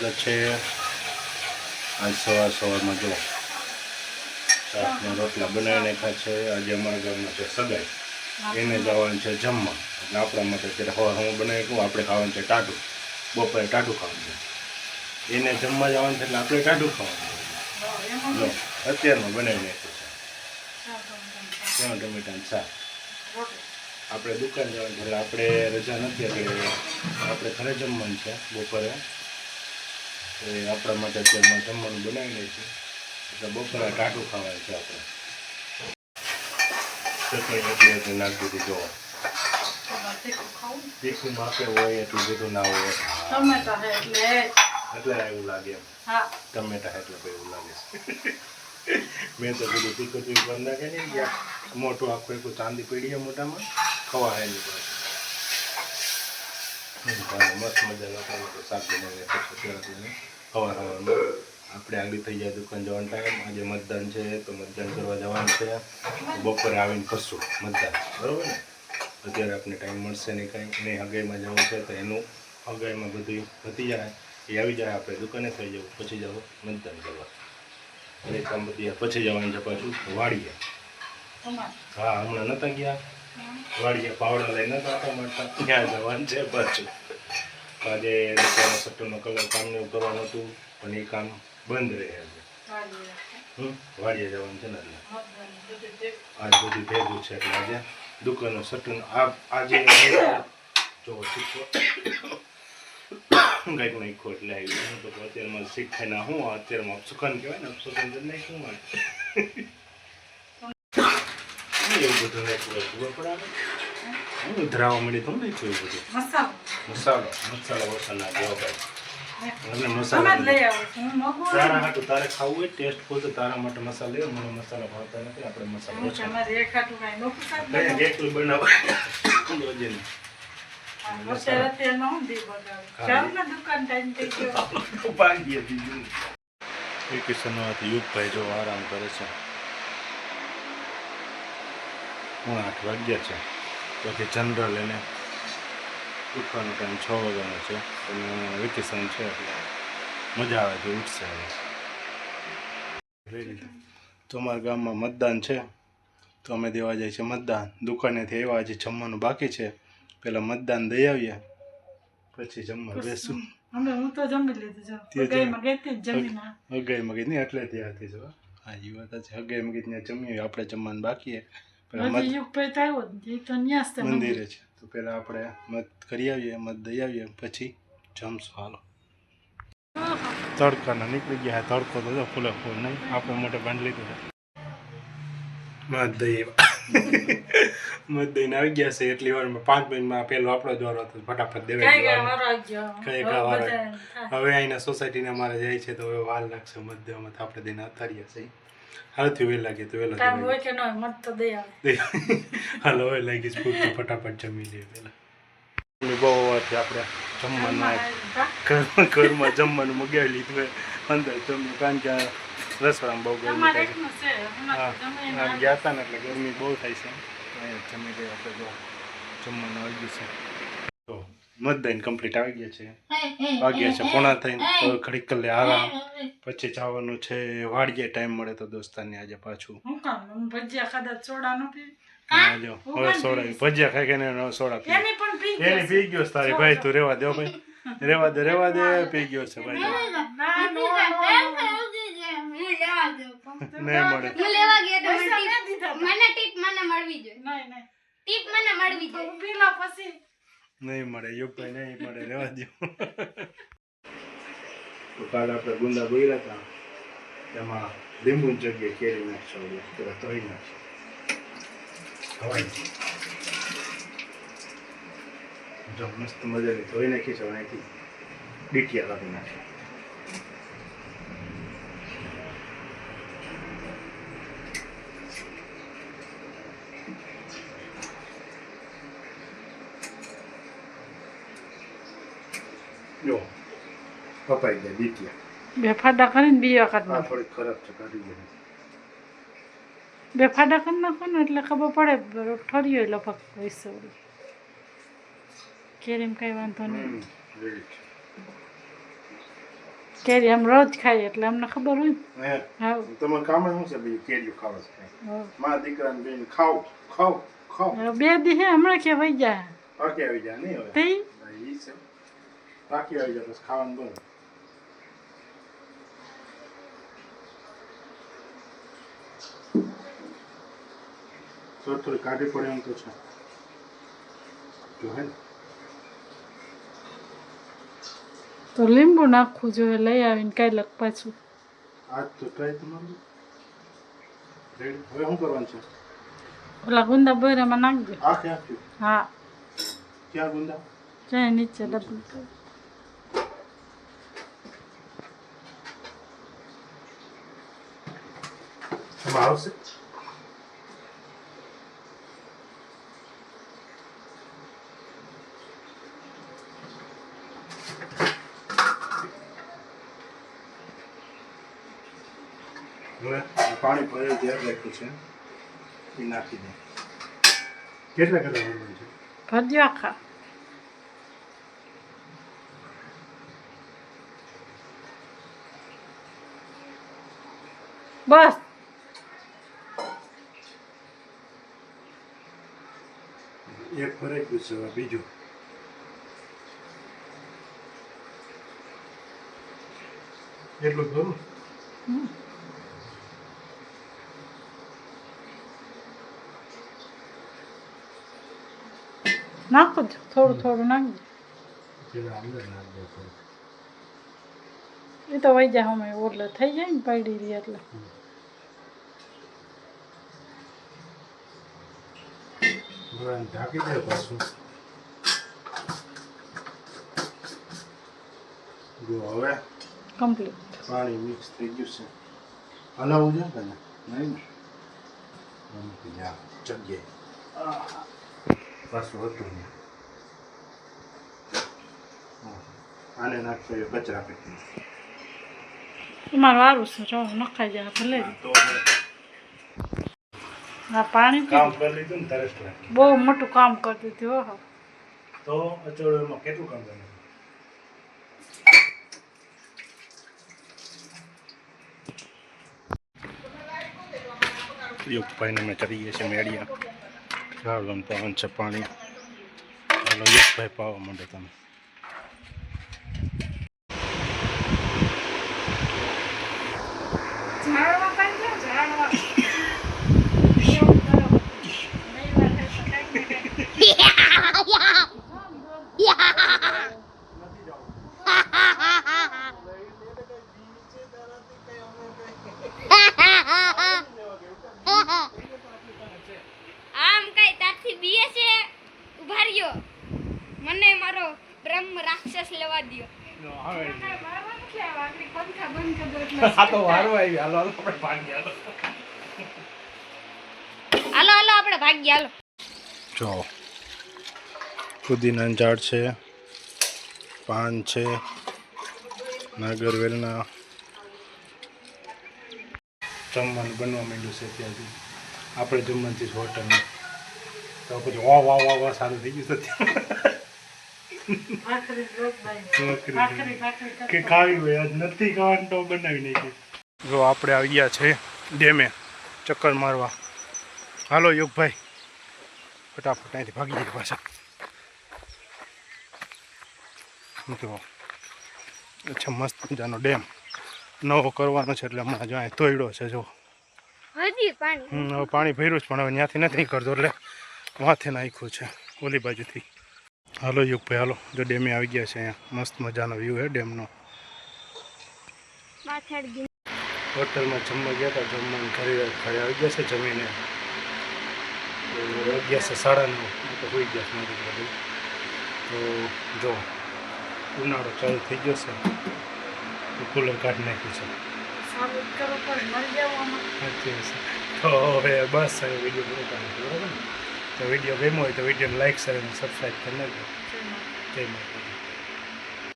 આપણે છે આજ સવારમાં જો શાકના રોટલા બનાવી નાખ્યા છે. આજે અમારા ગામમાં છે સગાઈ, એને જવાનું છે જમવા. એટલે આપણા માટે અત્યારે હું બનાવી કહું આપણે ખાવાનું છે ટાઢું, બપોરે ટાઢું ખાવાનું છે. એને જમવા જવાનું છે એટલે આપણે ટાઢું ખાવાનું છે. અત્યારમાં બનાવી નાખ્યું છે સેવ ટમેટાનું શાક. આપણે દુકાન જવાનું છે એટલે આપણે રજા નથી એટલે આપણે ઘરે જમવાનું છે બપોરે. એ આપણા માટે અત્યારમાં જમવાનું બનાવી લઈશું એટલે બપોરે ટાઢું ખાવાનું છે. આપણે ચટણી એટલી નાખી દીધી. જોવો તીખું માપે હોય એટલું બધું ના હોય એટલે એવું લાગે એમ. ટમેટા એટલે એવું લાગે છે. મેં તો બધું તીખું બંધ નાખે નહીં ગયા મોટું આખું એક ચાંદી પીડીએ મોટામાં ખવાય નહીં પડે. મસ્ત મજાનો શાક બનાવીને સવારમાં આપણે આગળ થઈ જાય દુકાન જવાનો ટાઈમ. આજે મતદાન છે તો મતદાન કરવા જવાનું છે. બપોરે આવીને કરશું મતદાન, બરાબર ને. અત્યારે આપણે ટાઈમ મળશે નહીં કાંઈ નહીં. હગાઈમાં જવું છે તો એનું હગાઈમાં બધું પતી જાય એ આવી જાય આપણે દુકાને થઈ જવું પછી જાવ મતદાન કરવા. એ કામ બધી પછી જવાનું છે પાછું વાડીએ. હા હમણાં નહોતા ગયા વાડીએ, પાવડા લઈને નહોતા આવતા મળતા, ત્યાં જવાનું છે પાછું. આજે દુકાનનો સટ્ટરનો કલર કામને એવું કરવાનું હતું પણ એ કામ બંધ રહે છે. વાડીએ જવાનું છે ને એટલે આજ બધું ભેગું છે એટલે આજે દુકાનનો સટ્ટરનો આજે જો શીખવો કંઈક નાખ્યો એટલે આવ્યું તો અત્યારમાં શીખાય ના હું અત્યારમાં સુકન કહેવાય ને સુકન નહીં શું હોય એવું બધું નાખ્યું ખબર પડે હું ધરાવવા મળી તો નાખ્યું એવું બધું મસાલો ઓછા ના દેવા ભાઈ અને મસાલા તારા હાટું તારે ખાવું હોય ટેસ્ટ ફૂલ તો તારા માટે મસાલા લેવો. મને મસાલા ભાવતા નથી. આપણે મસાલા એકલું બનાવવા યુગભાઈ જો આરામ કરે છે. 8 વાગ્યા છે પછી જનરલ એને ઉઠવાનો ટાઈમ 6 વાગ્યાનો છે. અને વેકેશન છે એટલે મજા આવે તો ઉઠશે. તો અમારા ગામમાં મતદાન છે તો અમે દેવા જઈએ છીએ મતદાન. દુકાનેથી આવ્યા હજી જમવાનું બાકી છે. પેલા મતદાન દઈ આવીએ પછી જમવા બેસું. હું તો જમી લીધું હગાઈમાં ગઈ નહીં એટલે ત્યાં હતી. જો હા એ વાત છે હગાઈમાં ગઈ ત્યાં જમીએ. આપણે જમવાનું બાકી મંદિરે છે તો પેલા આપણે મત કરી આવીએ, મત દઈ આવીએ પછી જમશું. હાલો તડકાના નીકળી ગયા. તડકો તો ફૂલે ફૂલ નહીં આપણે મોટે બાંધ લીધું છે. મત દઈને આવી ગયા છે એટલી વારમાં 5 મિનિટમાં પેલો આપણો જ વારો હતો. ફટાફટ દેવાઈ હવે અહીંના સોસાયટીને અમારે જાય છે તો હવે વાર લાગશે મત દેવામાં. તો આપણે દઈને અતારીએ છીએ. હાલથી વહેલા ગયા તો વહેલા હાલ હવે લાગી સ્કૂલ તો ફટાફટ જમી લઈએ. પેલા બહુ હોવાથી આપણે જમવાનું ઘરમાં જમવાનું મગાવી લીધું અંદર જમ્યું કારણ કે રસોડામાં બહુ ગરમી થાય છે. હા ગયા હતા ને એટલે ગરમી બહુ થાય છે. જમી ગયા આપણે જો જમવાનું આવી ગયું છે. તો મતદાન કમ્પ્લીટ આવી ગયા છે. વાગ્યા છે પોણા થઈને તો ઘડીક કલે આરામ પછી જવાનું છે વાડીએ. ટાઈમ મળે તો દોસ્તારને આજે પાછું ભજીયા ખાધા સોડા નો પી હવે સોડા ભજીયા ખાઈ ખાઈને સોડા પી એની પી ગયો તારી ભાઈ. તું રેવા દે ભાઈ, રેવા દે પી ગયો છે ભાઈ. નહીં મળે નહીં મળે યુગભાઈ નહીં મળે રેવા દો. તો કાલે આપણે ગુંદા બોલ્યા હતા એમાં લીંબુની જગ્યાએ કેરી નાખશો તોડી નાખશો. જો મસ્ત મજાની ધોઈ નાખી છે. અહીંથી ડીટિયા કાઢી નાખી. જો કપાઈ ગયા ડીટિયા. બે ફાડા કરીને બીજા કાઢવા. થોડી ખરાબ છે કાઢી ગયા. બે ફાડા કરી નાખો ને એટલે ખબર પડે ઠર્યો લગભગ પૈસો કેરીમ કઈ વાંધો નહીં. કેરી આમ રોજ ખાઈએ એટલે અમને ખબર હોય ને. હે હા તમારે કામ શું છે બીજું કેરીઓ ખાવા છે હા. મારા દીકરાને બેન ખાવ ખાવ ખાવ હવે 2 દી હે હમણાં કે વઈ જા બાકી આવી જાય નહીં હવે તે ઈ છે બાકી આવી જાય બસ ખાવાનું બંધ થોડી કાઢી પડે એમ તો છે જો હે ને તો લીંબુ નાખવું જોઈએ લઈ આવીને કાંઈ લખ પાછું. આજ તો ટ્રાય તમારું રેડી હવે શું કરવાનું છે ઓલા ગુંદા બોરામાં નાખજો. આખે આખી હા ક્યાં ગુંદા જાય નીચે ડબલ એમાં આવશે હવે પાણી ભરેલ ધ્યાન રાખ્યું છે એ નાખી દે કેટલા કરવાનું છે ભરજો આખા. બસ એક ભરાઈ ગયું છે હવે બીજું એટલું ભરું નાખો છો થોડું થોડું નાખજો. પેલા અંદર નાખ દે થોડું. એ તો વઈ જાય અમે ઓટલે થઈ જાય ને પડી રહી એટલે. બરાબર ઢાંકી દે પાછું જો હવે કમ્પ્લીટ. પાણી મિક્સ થઈ ગયું છે હલાવવું છે કે નહીં ને જગ્યાએ પાછું હતું ને આને નાખતો એ કચરા પેટી તમારું સારું છે જો નખાઈ જાય ભલે. તો આ પાણી કામ કરી લીધું ને તરસ લાગી બહુ મોટું કામ કરી દીધું હો. તો અચોળમાં કેટલું કામ કરે યુગભાઈને અમે કરીએ છીએ મેળિયા ચાલો પવન છે પાણી ચાલો યુગભાઈ પાવા માંડે તમે આમ કઈ તારથી બીએ છે ઉભા રહ્યો મને મારો બ્રહ્મ રાક્ષસ લેવા દ્યો. હાલો હાલો આપણે ભાગીએ હાલો. જો પુદીનાનું ઝાડ છે પાન છે નાગરવેલના જમવાનું બનવા માંડ્યું છે ત્યાંથી આપણે જમવાથી હોટલમાં તો પછી વાહ વાહ વાહ વાહ સારું થઈ ગયું કે ખાવી હોય આજ નથી ખાવાનું તો બનાવી નાખી જો આપણે આવી ગયા છે ડેમે ચક્કર મારવા હાલો યોગભાઈ ફટાફટ અહીંથી ભાગી જાય પાછા જો અચ્છા મસ્ત મજાનો ડેમ નવો કરવાનો છે એટલે હમણાં જો અહીં તોડ્યો છે જો હજી પાણી હવે પાણી ભર્યું છે પણ હવે ત્યાંથી નથી કરતો એટલે માથે નાખ્યું છે ઓલી બાજુથી હાલો યુગભાઈ હાલો જો ડેમે આવી ગયા છે અહીંયા મસ્ત મજાનો વ્યૂ છે ડેમનો પાછળ ગઈ હોટલમાં જમવા ગયા હતા જમવાનું ઘરે આવી ગયા છે જમીને ગયા છે 9:30 તો હોઈ ગયા છે મારી બધું તો જો ઉનાળો ચાલુ થઈ ગયો છે તો કુલર કાઢી નાખ્યું છે સાચી છે તો હવે બસ હવે વિડીયો પૂરો કરીશું બરાબર ને તો વિડીયો ગમ્યો હોય તો વિડીયોને લાઈક શેર અને સબસ્ક્રાઈબ કરી નાખજો જય માતા